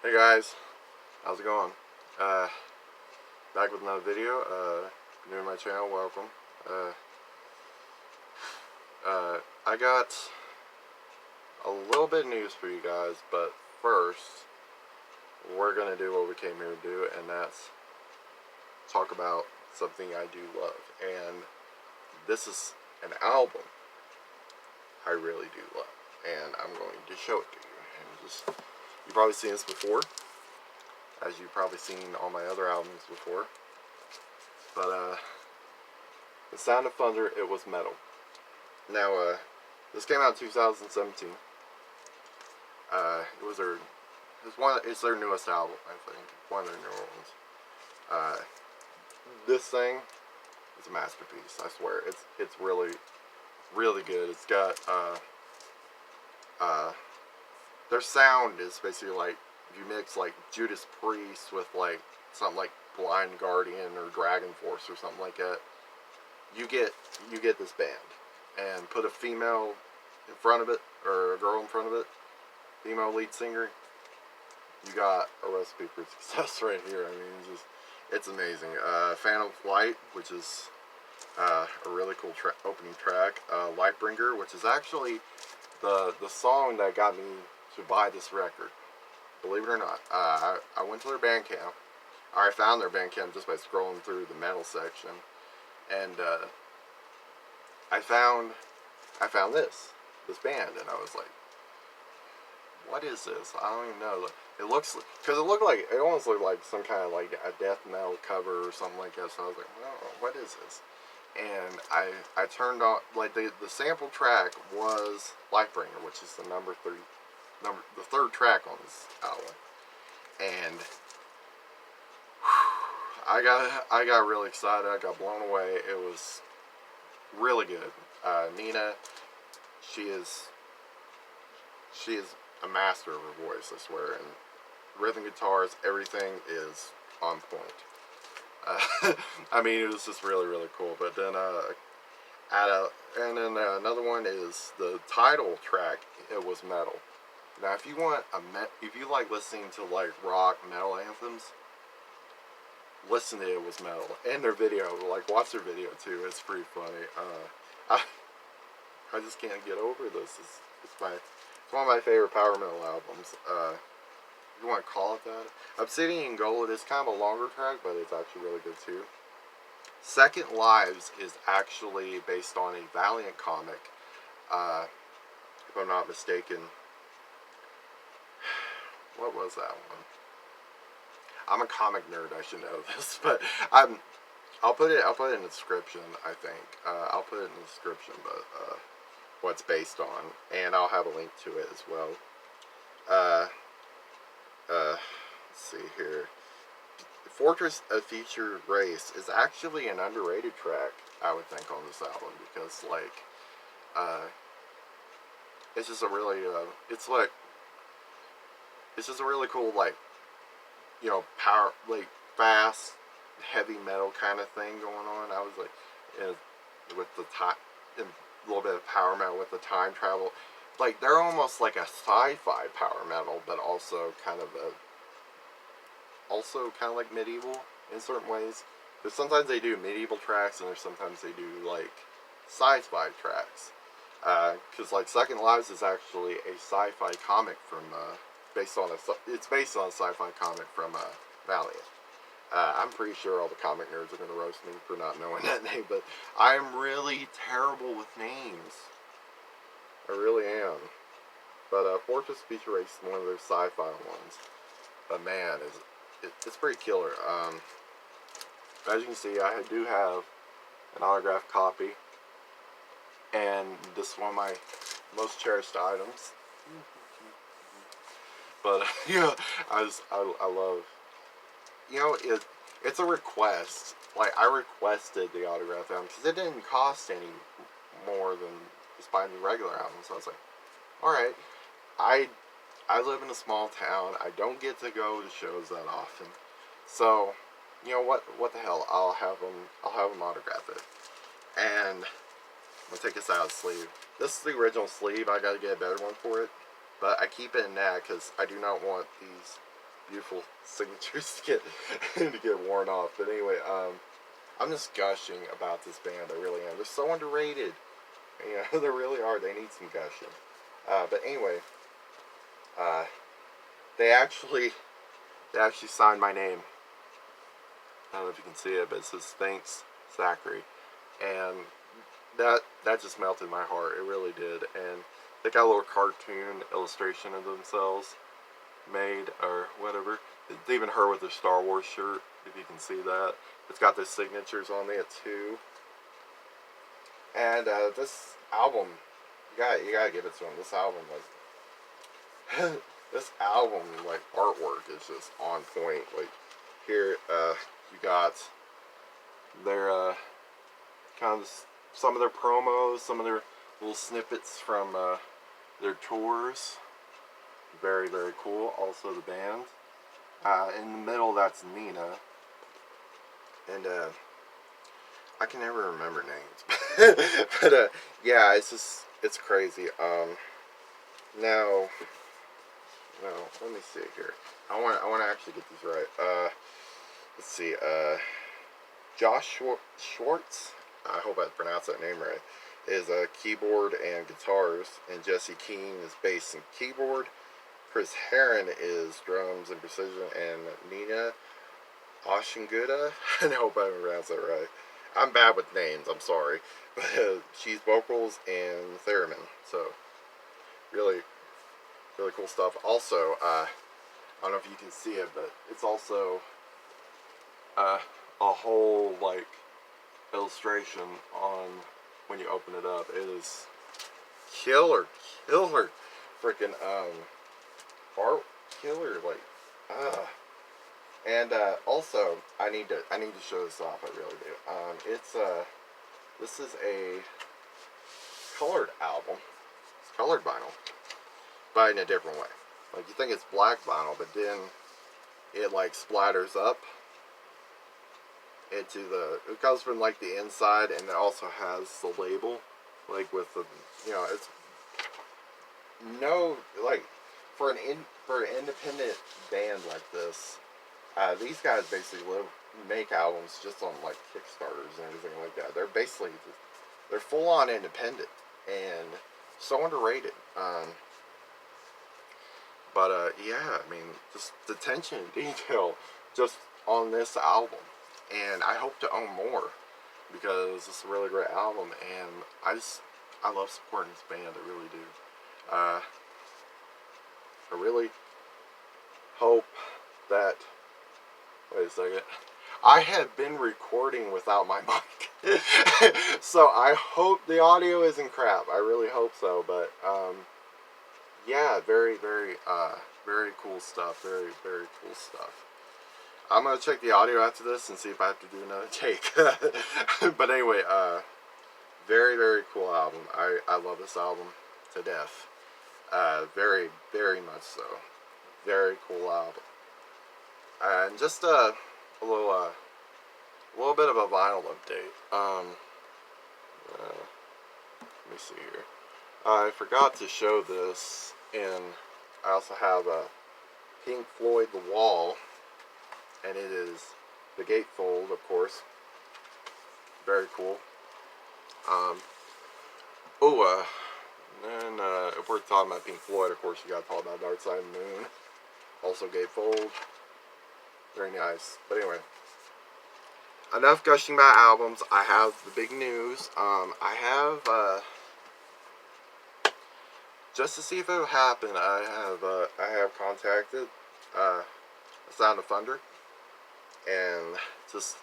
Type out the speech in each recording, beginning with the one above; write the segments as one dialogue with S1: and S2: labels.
S1: Hey guys, how's it going? Uh, Back with another video. New to my channel, welcome. I got a little bit of news for you guys, but first, we're gonna do what we came here to do, and that's talk about something I do love. And this is an album I really do love, and I'm going to show it to you. And you've probably seen this before, as you've probably seen all my other albums before. But The Sound of Thunder, It Was Metal. Now, this came out in 2017. It's their newest album, I think. One of their newer ones. This thing is a masterpiece, I swear. It's really, really good. It's got, their sound is basically like, if you mix like Judas Priest with like something like Blind Guardian or Dragon Force or something like that, you get this band. And put a female in front of it, or a girl in front of it, female lead singer, you got a recipe for success right here. I mean, it's amazing. Phantom Flight, which is a really cool opening track. Lightbringer, which is actually the song that got me to buy this record. Believe it or not, I went to their Bandcamp. I found their Bandcamp just by scrolling through the metal section, and I found this band, and I was like, what is this? I don't even know. It looks, because it almost looked like some kind of like a death metal cover or something like that. So I was like, well, what is this? And I turned on, like, the sample track was Lightbringer, which is the the third track on this album. And I got really excited. I got blown away. It was really good. Nina, she is a master of her voice, I swear. And rhythm guitars, everything is on point. I mean, it was just really, really cool. But then another one is the title track. It Was Metal. Now, if you like listening to like rock metal anthems, listen to It Was Metal and their video. Like, watch their video too. It's pretty funny. I just can't get over this. It's one of my favorite power metal albums. If you want to call it that. Obsidian Gold is kind of a longer track, but it's actually really good too. Second Lives is actually based on a Valiant comic, if I'm not mistaken. What was that one? I'm a comic nerd, I should know this, but I'll put it in the description, I think. I'll put it in the description, but what's based on, and I'll have a link to it as well. Let's see here. Fortress of Future Grace is actually an underrated track, I would think, on this album, because like it's just a really it's just a really cool, like, you know, power, like, fast, heavy metal kind of thing going on. I was like, with the time, and a little bit of power metal with the time travel. Like, they're almost like a sci-fi power metal, but also kind of like medieval in certain ways. Because sometimes they do medieval tracks, and sometimes they do like sci-fi tracks. Because like Second Lives is actually a sci-fi comic from based on a sci-fi comic from Valiant. I'm pretty sure all the comic nerds are going to roast me for not knowing that name, but I'm really terrible with names. I really am. But Fortress Future Race is one of their sci-fi ones. But man, it's pretty killer. As you can see, I do have an autographed copy, and this is one of my most cherished items. But yeah, I love. You know, it's a request. Like, I requested the autograph album because it didn't cost any more than just buying the regular album. So I was like, all right. I live in a small town. I don't get to go to shows that often. So, you know what? What the hell? I'll have them autograph it. And I'm gonna take this out of the sleeve. This is the original sleeve. I gotta get a better one for it. But I keep it in that because I do not want these beautiful signatures to get worn off. But anyway, I'm just gushing about this band. I really am. They're so underrated. You know, they really are. They need some gushing. But anyway, uh, they actually signed my name. I don't know if you can see it, but it says "Thanks, Zachary," and that just melted my heart. It really did. And they got a little cartoon illustration of themselves made or whatever. It's even her with her Star Wars shirt, if you can see that. It's got their signatures on there too. And this album, you gotta give it to them. This album, like, this album, like, artwork is just on point. Like, here, you got their, kind of some of their promos, some of their little snippets from, their tours. Very, very cool. Also the band. In the middle, that's Nina. And, I can never remember names. But, yeah, it's crazy. Now, no, let me see here. I want to actually get these right. Let's see. Josh Schwartz, I hope I pronounced that name right, is keyboard and guitars, and Jesse Keene is bass and keyboard. Chris Heron is drums and precision, and Nina Oshinguda, I hope I pronounced that right. I'm bad with names, I'm sorry. But she's vocals and theremin, so really, really cool stuff. Also, I don't know if you can see it, but it's also a whole, like, illustration on when you open it up. It is killer freaking art killer, like, and also I need to show this off. I really do. This is a colored album. It's colored vinyl, but in a different way. Like, you think it's black vinyl, but then it, like, splatters up into it goes from, like, the inside, and it also has the label, like, with the, you know, it's no, like, for an independent band like this, these guys basically make albums just on, like, Kickstarters and everything like that. They're basically they're full on independent and so underrated. But yeah, I mean, just the attention and detail just on this album, and I hope to own more because it's a really great album, and I love supporting this band. I really do. I really hope that. Wait a second. I have been recording without my mic, so I hope the audio isn't crap. I really hope so. But yeah, very, very, very cool stuff. Very, very cool stuff. I'm gonna check the audio after this and see if I have to do another take. But anyway, very, very cool album. I love this album to death. Very, very much so. Very cool album. And just a little bit of a vinyl update. Let me see here. I forgot to show this, and I also have a Pink Floyd The Wall, and it is the gatefold, of course. Very cool. And if we're talking about Pink Floyd, of course, you got to talk about Dark Side of the Moon. Also gatefold. Very nice. But anyway, enough gushing about albums. I have the big news. I have just to see if it would happen. I have contacted Sound of Thunder, and just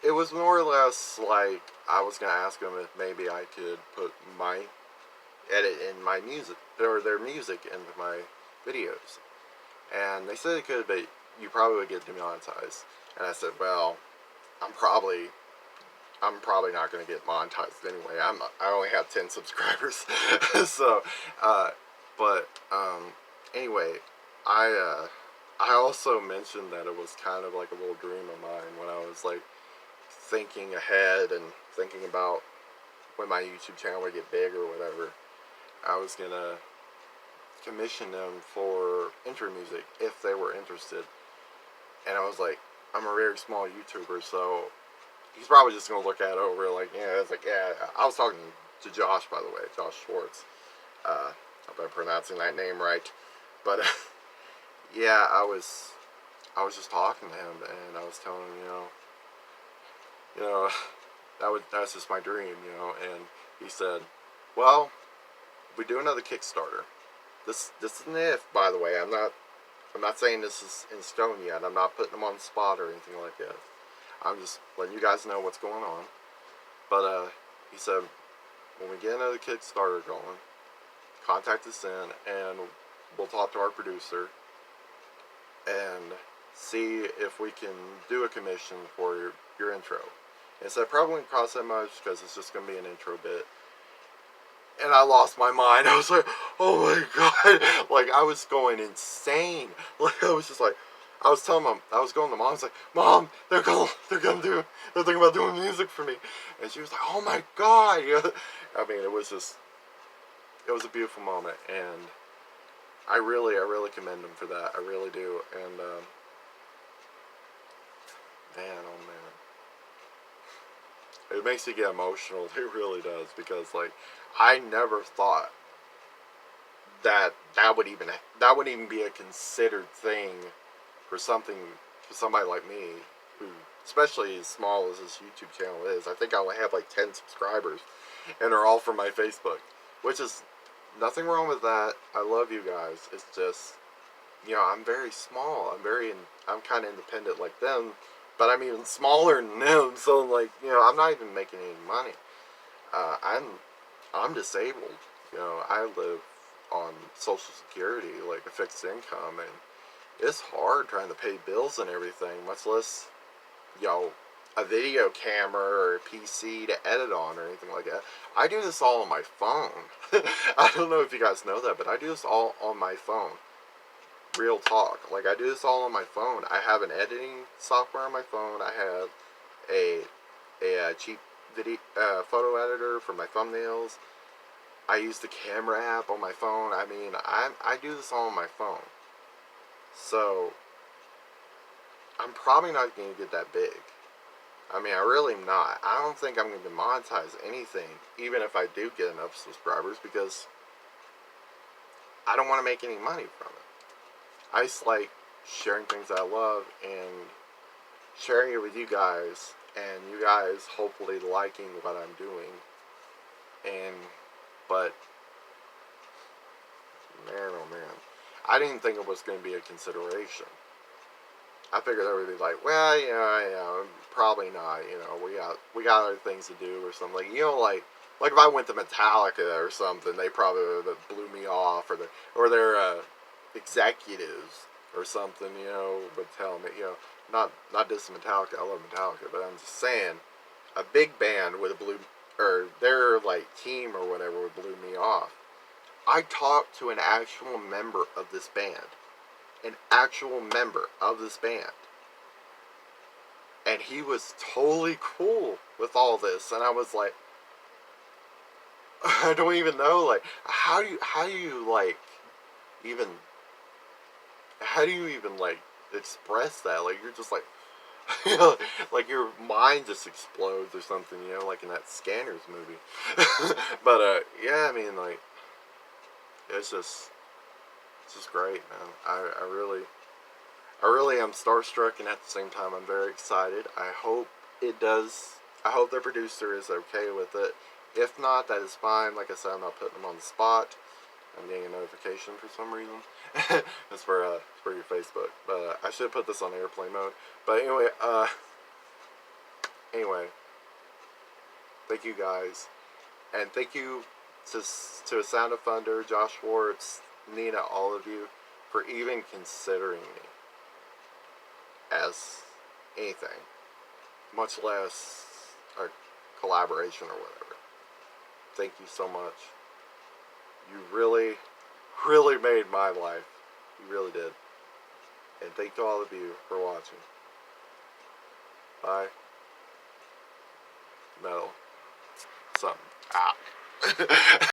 S1: it was more or less like I was gonna ask them if maybe I could put my edit in my music or their music into my videos, and they said it could, but you probably would get demonetized. And I said, well, I'm probably not going to get monetized anyway. I only have 10 subscribers. So, but anyway, I also mentioned that it was kind of like a little dream of mine when I was, like, thinking ahead and thinking about when my YouTube channel would get big or whatever. I was gonna commission them for intro music if they were interested. And I was like, I'm a very small YouTuber, so he's probably just gonna look at it over like, yeah. It's like, yeah. I was talking to Josh, by the way, Josh Schwartz. Hope I'm pronouncing that name right. But yeah, I was just talking to him, and I was telling him, you know, that's just my dream, And he said, well, we do another Kickstarter. This is an if, by the way. I'm not saying this is in stone yet. I'm not putting them on the spot or anything like that. I'm just letting you guys know what's going on. But he said, when we get another Kickstarter going, contact us in, and we'll talk to our producer and see if we can do a commission for your intro. And so it probably won't cost that much because it's just going to be an intro bit. And I lost my mind. I was like, oh my god. Like, I was going insane. Like, I was just like, I was telling mom, I was going to mom, I was like, Mom, they're thinking about doing music for me. And she was like, oh my god. I mean, it was a beautiful moment. And I really commend them for that. I really do. And, man, oh man. It makes you get emotional. It really does. Because, like, I never thought that would even be a considered thing for somebody like me, who, especially as small as this YouTube channel is. I think I only have like 10 subscribers, and they're all from my Facebook, which is nothing wrong with that. I love you guys. It's just, I'm very small. I'm kind of independent like them, but I'm even smaller than them. So like, I'm not even making any money. I'm disabled. I live on Social Security, like a fixed income, and it's hard trying to pay bills and everything, much less, a video camera or a PC to edit on or anything like that. I do this all on my phone. I don't know if you guys know that, but I do this all on my phone. Real talk. Like, I do this all on my phone. I have an editing software on my phone. I have a cheap video photo editor for my thumbnails. I use the camera app on my phone. I mean, I do this all on my phone. So, I'm probably not going to get that big. I mean, I really am not. I don't think I'm going to monetize anything, even if I do get enough subscribers, because I don't want to make any money from it. I just like sharing things I love and sharing it with you guys, and you guys hopefully liking what I'm doing. But, man, oh man, I didn't think it was going to be a consideration. I figured they would be like, well, probably not. We got other things to do or something. Like if I went to Metallica or something, they probably would have blew me off, or their executives or something, would tell me, not just Metallica. I love Metallica, but I'm just saying, a big band would have or their like team or whatever would blew me off. I talked to an actual member of this band. And he was totally cool with all this. And I was like, I don't even know, like, how do you like, express that? Like, you're just like, like your mind just explodes or something, like in that Scanners movie. But, yeah, I mean, like, it's just great, man. I really am starstruck, and at the same time, I'm very excited. I hope the producer is okay with it. If not, that is fine. Like I said, I'm not putting them on the spot. I'm getting a notification for some reason. It's for your Facebook. But I should put this on airplane mode. But anyway, thank you guys, and thank you to A Sound of Thunder, Josh Schwartz, Nina, all of you, for even considering me as anything, much less a collaboration or whatever. Thank you so much. You really made my life. You really did. And thank to all of you for watching. Bye. Metal. Something. Ah.